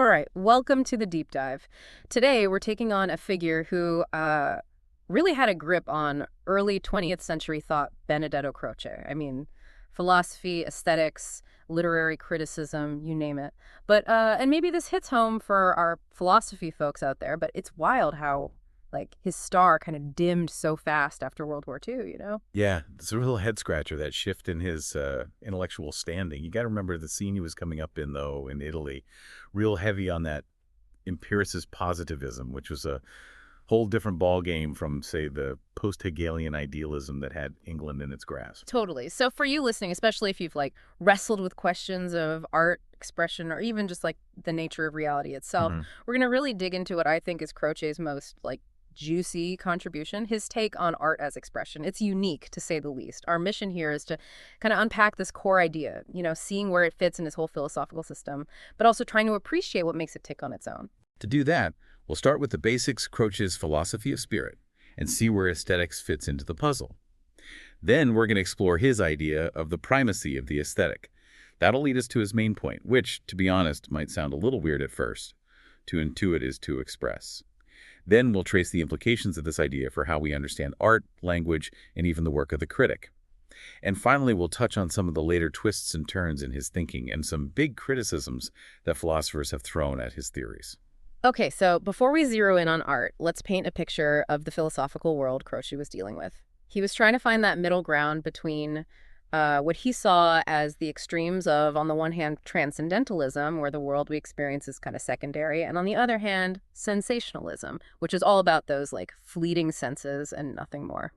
All right, welcome to the deep dive. Today, we're taking on a figure who really had a grip on early 20th century thought, Benedetto Croce. I mean, philosophy, aesthetics, literary criticism, you name it. And maybe this hits home for our philosophy folks out there, but it's wild how, like, his star kind of dimmed so fast after World War II, you know? Yeah, it's a real head scratcher, that shift in his intellectual standing. You got to remember the scene he was coming up in, though, in Italy, real heavy on that empiricist positivism, which was a whole different ball game from, say, the post-Hegelian idealism that had England in its grasp. Totally. So for you listening, especially if you've like wrestled with questions of art, expression, or even just like the nature of reality itself, hmm we're going to really dig into what I think is Croce's most like juicy contribution, his take on art as expression. It's unique to say the least. Our mission here is to kind of unpack this core idea, seeing where it fits in his whole philosophical system, but also trying to appreciate what makes it tick on its own. To do that, we'll start with the basics, Croce's philosophy of spirit, and see where aesthetics fits into the puzzle. Then we're going to explore his idea of the primacy of the aesthetic. That'll lead us to his main point, which, to be honest, might sound a little weird at first. To intuit is to express. Then we'll trace the implications of this idea for how we understand art, language, and even the work of the critic. And finally, we'll touch on some of the later twists and turns in his thinking and some big criticisms that philosophers have thrown at his theories. Okay, so before we zero in on art, let's paint a picture of the philosophical world Croce was dealing with. He was trying to find that middle ground between what he saw as the extremes of, on the one hand, transcendentalism, where the world we experience is kind of secondary, and on the other hand, sensationalism, which is all about those like fleeting senses and nothing more.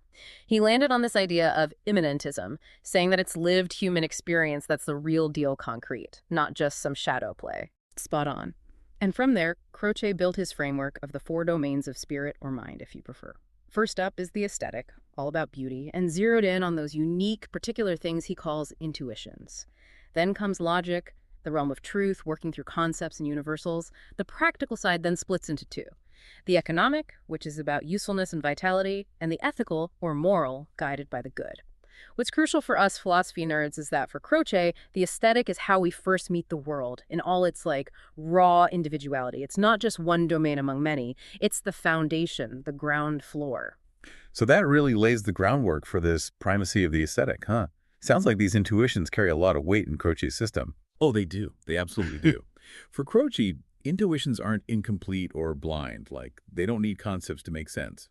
He landed on this idea of immanentism, saying that it's lived human experience that's the real deal concrete, not just some shadow play. Spot on. And from there, Croce built his framework of the four domains of spirit or mind, if you prefer. First up is the aesthetic, all about beauty, and zeroed in on those unique, particular things he calls intuitions. Then comes logic, the realm of truth, working through concepts and universals. The practical side then splits into two. The economic, which is about usefulness and vitality, and the ethical, or moral, guided by the good. What's crucial for us philosophy nerds is that for Croce, the aesthetic is how we first meet the world in all its like raw individuality. It's not just one domain among many. It's the foundation, the ground floor. So that really lays the groundwork for this primacy of the aesthetic, huh? Sounds like these intuitions carry a lot of weight in Croce's system. Oh, they do. They absolutely do. For Croce, intuitions aren't incomplete or blind, like they don't need concepts to make sense.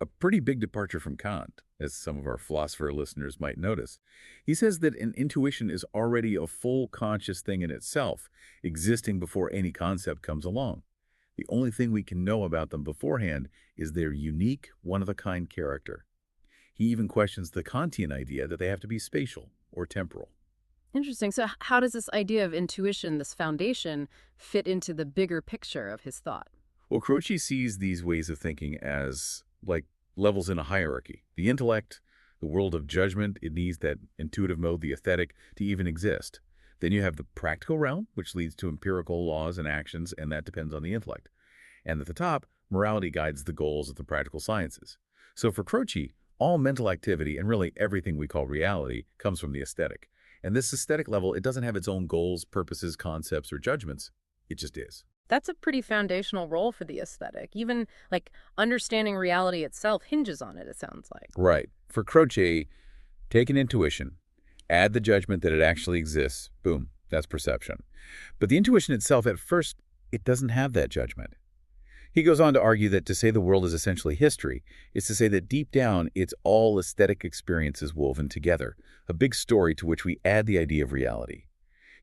A pretty big departure from Kant, as some of our philosopher listeners might notice. He says that an intuition is already a full conscious thing in itself, existing before any concept comes along. The only thing we can know about them beforehand is their unique, one-of-a-kind character. He even questions the Kantian idea that they have to be spatial or temporal. Interesting. So how does this idea of intuition, this foundation, fit into the bigger picture of his thought? Well, Croce sees these ways of thinking as like levels in a hierarchy. The intellect, the world of judgment, it needs that intuitive mode, the aesthetic, to even exist. Then you have the practical realm, which leads to empirical laws and actions, and that depends on the intellect. And at the top, morality guides the goals of the practical sciences. So for Croce, all mental activity, and really everything we call reality, comes from the aesthetic. And this aesthetic level, it doesn't have its own goals, purposes, concepts, or judgments. It just is. That's a pretty foundational role for the aesthetic. Even like understanding reality itself hinges on it, it sounds like. Right. For Croce, take an intuition, add the judgment that it actually exists, boom, that's perception. But the intuition itself, at first, it doesn't have that judgment. He goes on to argue that to say the world is essentially history is to say that deep down, it's all aesthetic experiences woven together, a big story to which we add the idea of reality.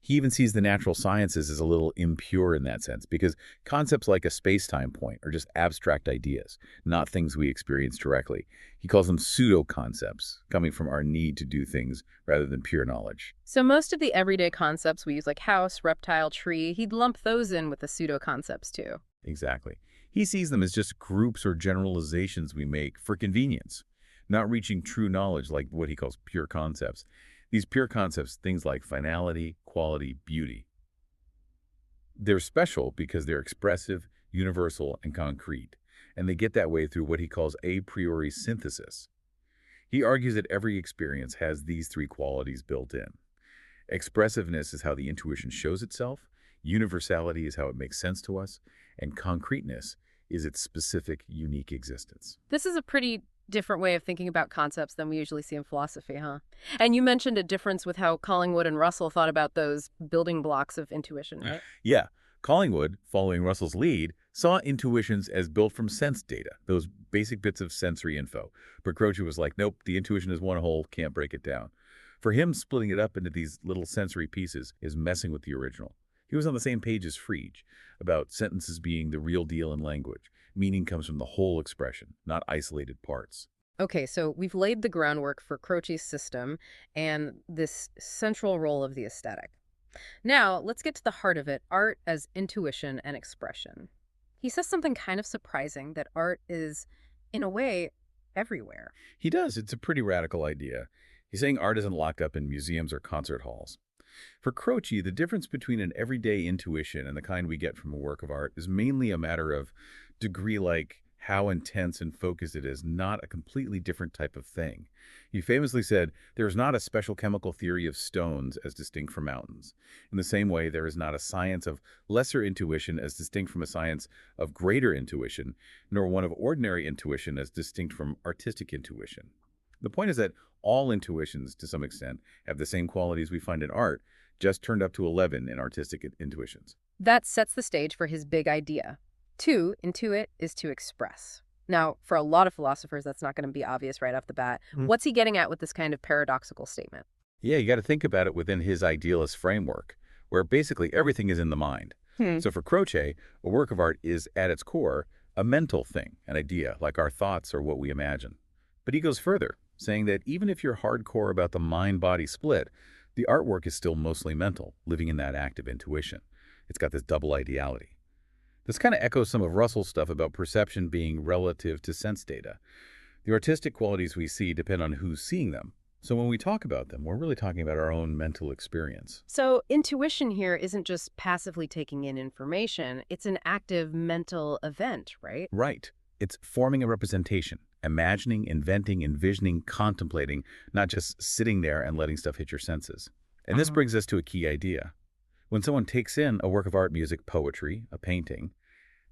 He even sees the natural sciences as a little impure in that sense, because concepts like a space-time point are just abstract ideas, not things we experience directly. He calls them pseudo-concepts, coming from our need to do things rather than pure knowledge. So most of the everyday concepts we use, like house, reptile, tree, he'd lump those in with the pseudo-concepts too. Exactly. He sees them as just groups or generalizations we make for convenience, not reaching true knowledge like what he calls pure concepts. These pure concepts, things like finality, quality, beauty, they're special because they're expressive, universal, and concrete, and they get that way through what he calls a priori synthesis. He argues that every experience has these three qualities built in. Expressiveness is how the intuition shows itself. Universality is how it makes sense to us, and concreteness is its specific, unique existence. This is a pretty different way of thinking about concepts than we usually see in philosophy, huh? And you mentioned a difference with how Collingwood and Russell thought about those building blocks of intuition, right? Yeah, Collingwood, following Russell's lead, saw intuitions as built from sense data, those basic bits of sensory info. But Croce was like, nope, the intuition is one whole, can't break it down. For him, splitting it up into these little sensory pieces is messing with the original. He was on the same page as Frege, about sentences being the real deal in language. Meaning comes from the whole expression, not isolated parts. Okay, so we've laid the groundwork for Croce's system and this central role of the aesthetic. Now, let's get to the heart of it, art as intuition and expression. He says something kind of surprising, that art is, in a way, everywhere. He does. It's a pretty radical idea. He's saying art isn't locked up in museums or concert halls. For Croce, the difference between an everyday intuition and the kind we get from a work of art is mainly a matter of degree, like how intense and focused it is, not a completely different type of thing. He famously said, there is not a special chemical theory of stones as distinct from mountains. In the same way, there is not a science of lesser intuition as distinct from a science of greater intuition, nor one of ordinary intuition as distinct from artistic intuition. The point is that all intuitions, to some extent, have the same qualities we find in art, just turned up to 11 in artistic intuitions. That sets the stage for his big idea. To intuit is to express. Now, for a lot of philosophers, that's not going to be obvious right off the bat. What's he getting at with this kind of paradoxical statement? Yeah, you got to think about it within his idealist framework, where basically everything is in the mind. So for Croce, a work of art is, at its core, a mental thing, an idea, like our thoughts or what we imagine. But he goes further, saying that even if you're hardcore about the mind-body split, the artwork is still mostly mental, living in that active intuition. It's got this double ideality. This kind of echoes some of Russell's stuff about perception being relative to sense data. The artistic qualities we see depend on who's seeing them. So when we talk about them, we're really talking about our own mental experience. So intuition here isn't just passively taking in information. It's an active mental event, right? Right. It's forming a representation, imagining, inventing, envisioning, contemplating, not just sitting there and letting stuff hit your senses. And this brings us to a key idea. When someone takes in a work of art, music, poetry, a painting,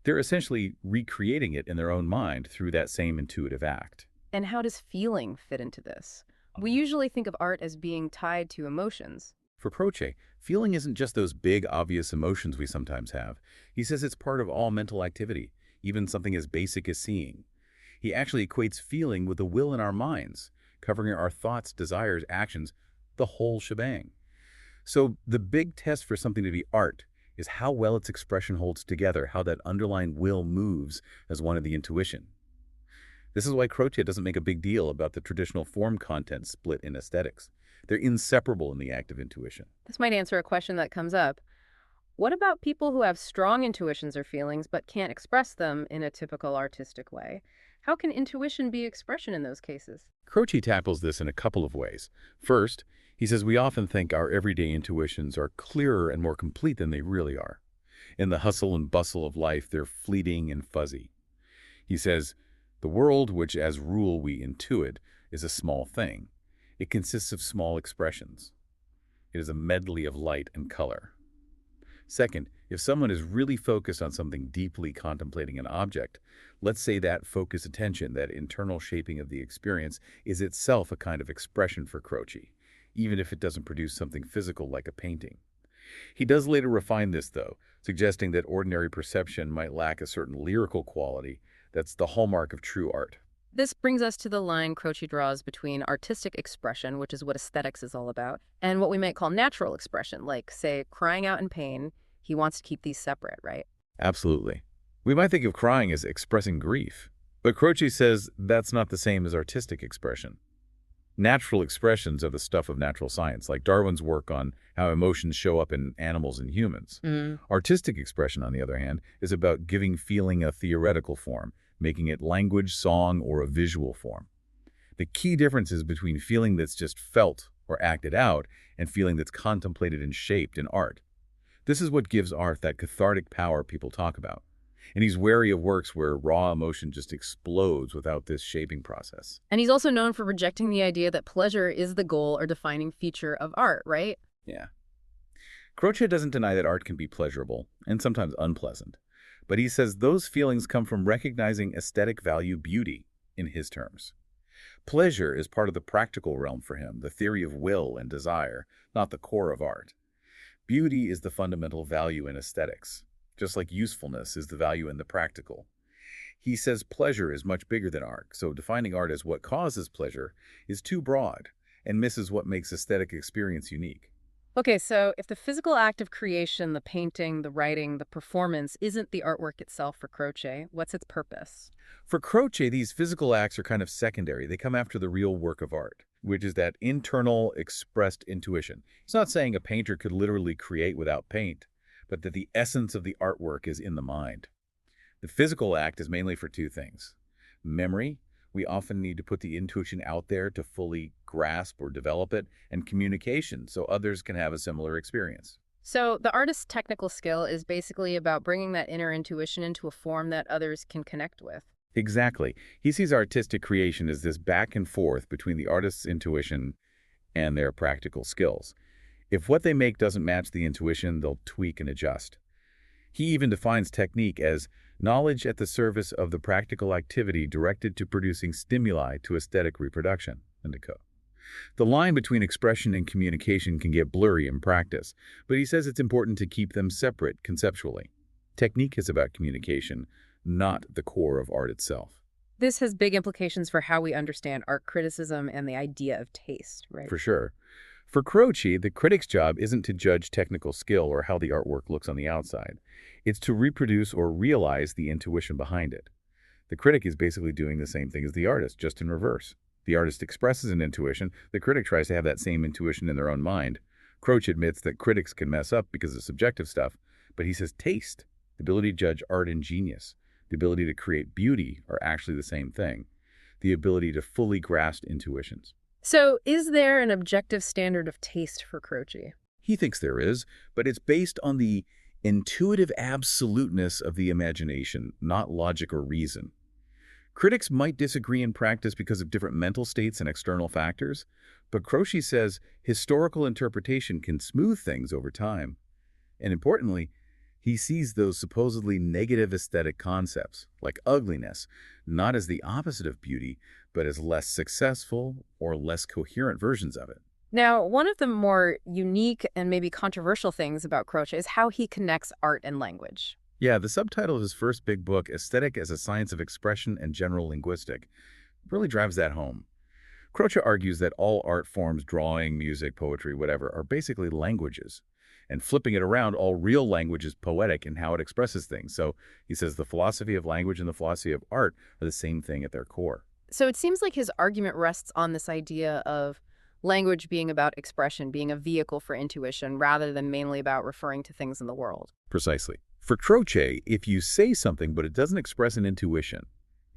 they're essentially recreating it in their own mind through that same intuitive act. And how does feeling fit into this? We usually think of art as being tied to emotions. For Croce, feeling isn't just those big, obvious emotions we sometimes have. He says it's part of all mental activity, even something as basic as seeing. He actually equates feeling with the will in our minds, covering our thoughts, desires, actions, the whole shebang. So the big test for something to be art is how well its expression holds together, how that underlying will moves as one of the intuition. This is why Croce doesn't make a big deal about the traditional form content split in aesthetics. They're inseparable in the act of intuition. This might answer a question that comes up. What about people who have strong intuitions or feelings but can't express them in a typical artistic way? How can intuition be expression in those cases? Croce tackles this in a couple of ways. First, he says we often think our everyday intuitions are clearer and more complete than they really are. In the hustle and bustle of life, they're fleeting and fuzzy. He says, the world, which as rule we intuit, is a small thing. It consists of small expressions. It is a medley of light and color. Second, if someone is really focused on something, deeply contemplating an object, let's say that focused attention, that internal shaping of the experience, is itself a kind of expression for Croce, even if it doesn't produce something physical like a painting. He does later refine this, though, suggesting that ordinary perception might lack a certain lyrical quality that's the hallmark of true art. This brings us to the line Croce draws between artistic expression, which is what aesthetics is all about, and what we might call natural expression, like, say, crying out in pain. He wants to keep these separate, right? Absolutely. We might think of crying as expressing grief, but Croce says that's not the same as artistic expression. Natural expressions are the stuff of natural science, like Darwin's work on how emotions show up in animals and humans. Artistic expression, on the other hand, is about giving feeling a theoretical form, making it language, song, or a visual form. The key difference is between feeling that's just felt or acted out and feeling that's contemplated and shaped in art. This is what gives art that cathartic power people talk about. And he's wary of works where raw emotion just explodes without this shaping process. And he's also known for rejecting the idea that pleasure is the goal or defining feature of art, right? Yeah. Croce doesn't deny that art can be pleasurable and sometimes unpleasant, but he says those feelings come from recognizing aesthetic value beauty in his terms. Pleasure is part of the practical realm for him, the theory of will and desire, not the core of art. Beauty is the fundamental value in aesthetics, just like usefulness is the value in the practical. He says pleasure is much bigger than art, so defining art as what causes pleasure is too broad and misses what makes aesthetic experience unique. Okay, so if the physical act of creation, the painting, the writing, the performance isn't the artwork itself for Croce, what's its purpose? For Croce, these physical acts are kind of secondary. They come after the real work of art, which is that internal, expressed intuition. He's not saying a painter could literally create without paint, but that the essence of the artwork is in the mind. The physical act is mainly for two things. Memory, we often need to put the intuition out there to fully grasp or develop it, and communication, so others can have a similar experience. So the artist's technical skill is basically about bringing that inner intuition into a form that others can connect with. Exactly. He sees artistic creation as this back and forth between the artist's intuition and their practical skills. If what they make doesn't match the intuition, they'll tweak and adjust. He even defines technique as knowledge at the service of the practical activity directed to producing stimuli to aesthetic reproduction. Indico. The line between expression and communication can get blurry in practice, but he says it's important to keep them separate conceptually. Technique is about communication, not the core of art itself. This has big implications for how we understand art criticism and the idea of taste, right? For sure. For Croce, the critic's job isn't to judge technical skill or how the artwork looks on the outside. It's to reproduce or realize the intuition behind it. The critic is basically doing the same thing as the artist, just in reverse. The artist expresses an intuition, the critic tries to have that same intuition in their own mind. Croce admits that critics can mess up because of subjective stuff, but he says taste, the ability to judge art and genius, the ability to create beauty are actually the same thing. The ability to fully grasp intuitions. So is there an objective standard of taste for Croce? He thinks there is, but it's based on the intuitive absoluteness of the imagination, not logic or reason. Critics might disagree in practice because of different mental states and external factors, but Croce says historical interpretation can smooth things over time. And importantly, he sees those supposedly negative aesthetic concepts, like ugliness, not as the opposite of beauty, but as less successful or less coherent versions of it. Now, one of the more unique and maybe controversial things about Croce is how he connects art and language. Yeah, the subtitle of his first big book, Aesthetic as a Science of Expression and General Linguistic, really drives that home. Croce argues that all art forms, drawing, music, poetry, whatever, are basically languages. And flipping it around, all real language is poetic in how it expresses things. So he says the philosophy of language and the philosophy of art are the same thing at their core. So it seems like his argument rests on this idea of language being about expression, being a vehicle for intuition, rather than mainly about referring to things in the world. Precisely. For Croce, if you say something but it doesn't express an intuition,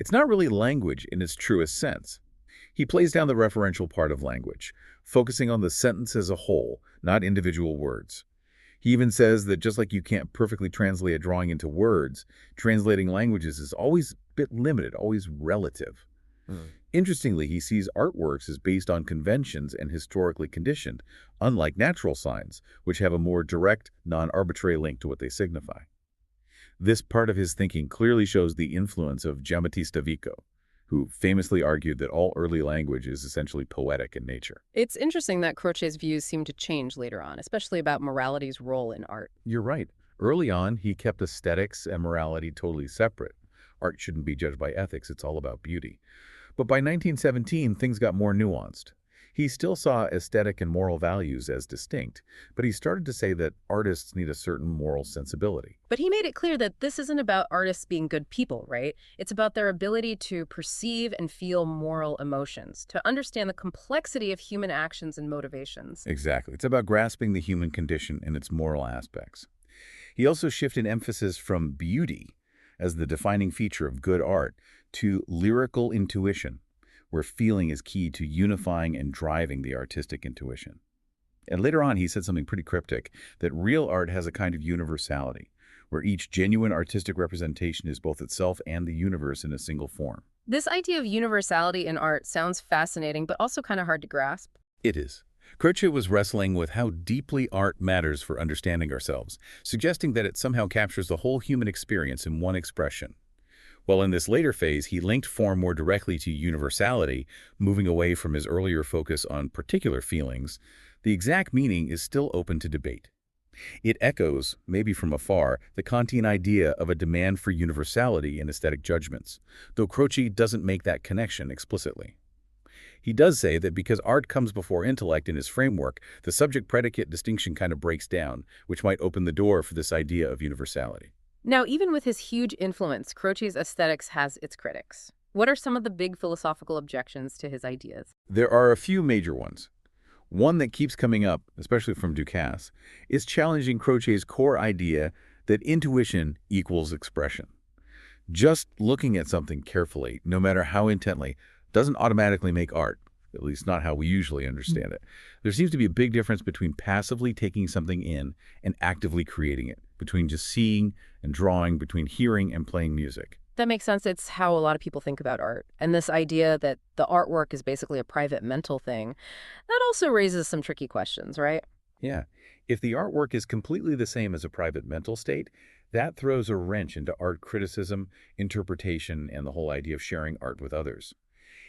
it's not really language in its truest sense. He plays down the referential part of language, focusing on the sentence as a whole, not individual words. He even says that just like you can't perfectly translate a drawing into words, translating languages is always a bit limited, always relative. Interestingly, he sees artworks as based on conventions and historically conditioned, unlike natural signs, which have a more direct, non-arbitrary link to what they signify. This part of his thinking clearly shows the influence of Giambattista Vico, who famously argued that all early language is essentially poetic in nature. It's interesting that Croce's views seem to change later on, especially about morality's role in art. You're right. Early on, he kept aesthetics and morality totally separate. Art shouldn't be judged by ethics, it's all about beauty. But by 1917, things got more nuanced. He still saw aesthetic and moral values as distinct, but he started to say that artists need a certain moral sensibility. But he made it clear that this isn't about artists being good people, right? It's about their ability to perceive and feel moral emotions, to understand the complexity of human actions and motivations. Exactly. It's about grasping the human condition and its moral aspects. He also shifted emphasis from beauty as the defining feature of good art to lyrical intuition, where feeling is key to unifying and driving the artistic intuition. And later on, he said something pretty cryptic, that real art has a kind of universality, where each genuine artistic representation is both itself and the universe in a single form. This idea of universality in art sounds fascinating, but also kind of hard to grasp. It is. Croce was wrestling with how deeply art matters for understanding ourselves, suggesting that it somehow captures the whole human experience in one expression. While in this later phase, he linked form more directly to universality, moving away from his earlier focus on particular feelings, the exact meaning is still open to debate. It echoes, maybe from afar, the Kantian idea of a demand for universality in aesthetic judgments, though Croce doesn't make that connection explicitly. He does say that because art comes before intellect in his framework, the subject-predicate distinction kind of breaks down, which might open the door for this idea of universality. Now, even with his huge influence, Croce's aesthetics has its critics. What are some of the big philosophical objections to his ideas? There are a few major ones. One that keeps coming up, especially from Ducasse, is challenging Croce's core idea that intuition equals expression. Just looking at something carefully, no matter how intently, doesn't automatically make art, at least not how we usually understand it. There seems to be a big difference between passively taking something in and actively creating it, between just seeing and drawing, between hearing and playing music. That makes sense. It's how a lot of people think about art. And this idea that the artwork is basically a private mental thing, that also raises some tricky questions, right? Yeah, if the artwork is completely the same as a private mental state, that throws a wrench into art criticism, interpretation, and the whole idea of sharing art with others.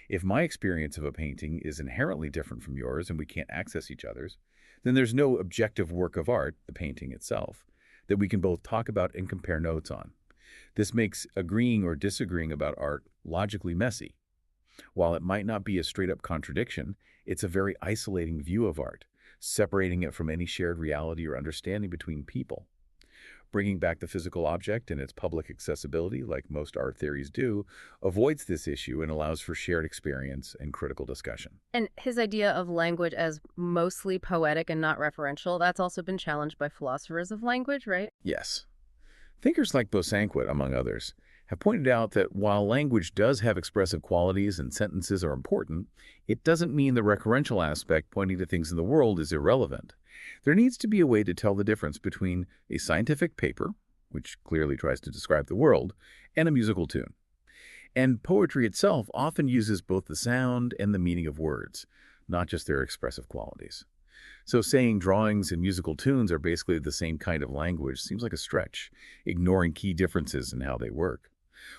If my experience of a painting is inherently different from yours and we can't access each other's, then there's no objective work of art, the painting itself, that we can both talk about and compare notes on. This makes agreeing or disagreeing about art logically messy. While it might not be a straight-up contradiction, it's a very isolating view of art, separating it from any shared reality or understanding between people. Bringing back the physical object and its public accessibility, like most art theories do, avoids this issue and allows for shared experience and critical discussion. And his idea of language as mostly poetic and not referential, that's also been challenged by philosophers of language, right? Yes. Thinkers like Bosanquet, among others, have pointed out that while language does have expressive qualities and sentences are important, it doesn't mean the referential aspect pointing to things in the world is irrelevant. There needs to be a way to tell the difference between a scientific paper, which clearly tries to describe the world, and a musical tune. And poetry itself often uses both the sound and the meaning of words, not just their expressive qualities. So saying drawings and musical tunes are basically the same kind of language seems like a stretch, ignoring key differences in how they work.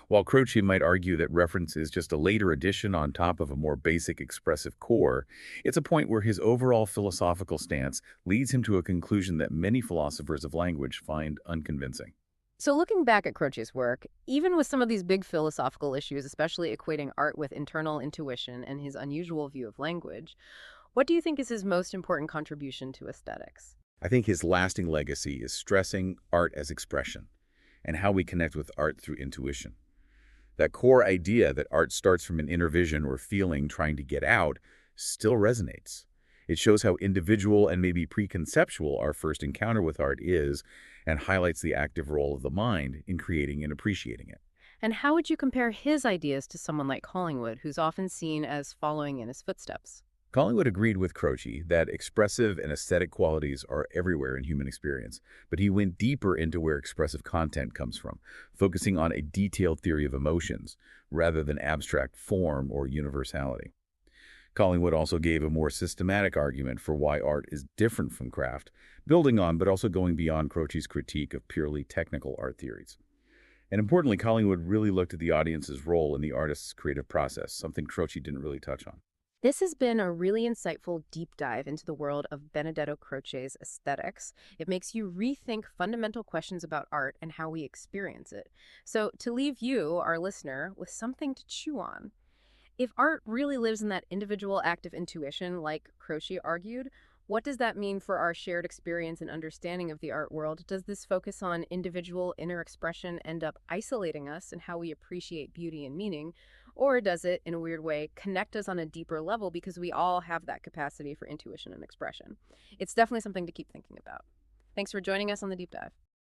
While Croce might argue that reference is just a later addition on top of a more basic expressive core, it's a point where his overall philosophical stance leads him to a conclusion that many philosophers of language find unconvincing. So looking back at Croce's work, even with some of these big philosophical issues, especially equating art with internal intuition and his unusual view of language, what do you think is his most important contribution to aesthetics? I think his lasting legacy is stressing art as expression and how we connect with art through intuition. That core idea that art starts from an inner vision or feeling trying to get out still resonates. It shows how individual and maybe preconceptual our first encounter with art is and highlights the active role of the mind in creating and appreciating it. And how would you compare his ideas to someone like Collingwood, who's often seen as following in his footsteps? Collingwood agreed with Croce that expressive and aesthetic qualities are everywhere in human experience, but he went deeper into where expressive content comes from, focusing on a detailed theory of emotions rather than abstract form or universality. Collingwood also gave a more systematic argument for why art is different from craft, building on but also going beyond Croce's critique of purely technical art theories. And importantly, Collingwood really looked at the audience's role in the artist's creative process, something Croce didn't really touch on. This has been a really insightful deep dive into the world of Benedetto Croce's aesthetics. It makes you rethink fundamental questions about art and how we experience it. So to leave you, our listener, with something to chew on, if art really lives in that individual act of intuition, like Croce argued, what does that mean for our shared experience and understanding of the art world? Does this focus on individual inner expression end up isolating us in how we appreciate beauty and meaning? Or does it, in a weird way, connect us on a deeper level because we all have that capacity for intuition and expression? It's definitely something to keep thinking about. Thanks for joining us on the Deep Dive.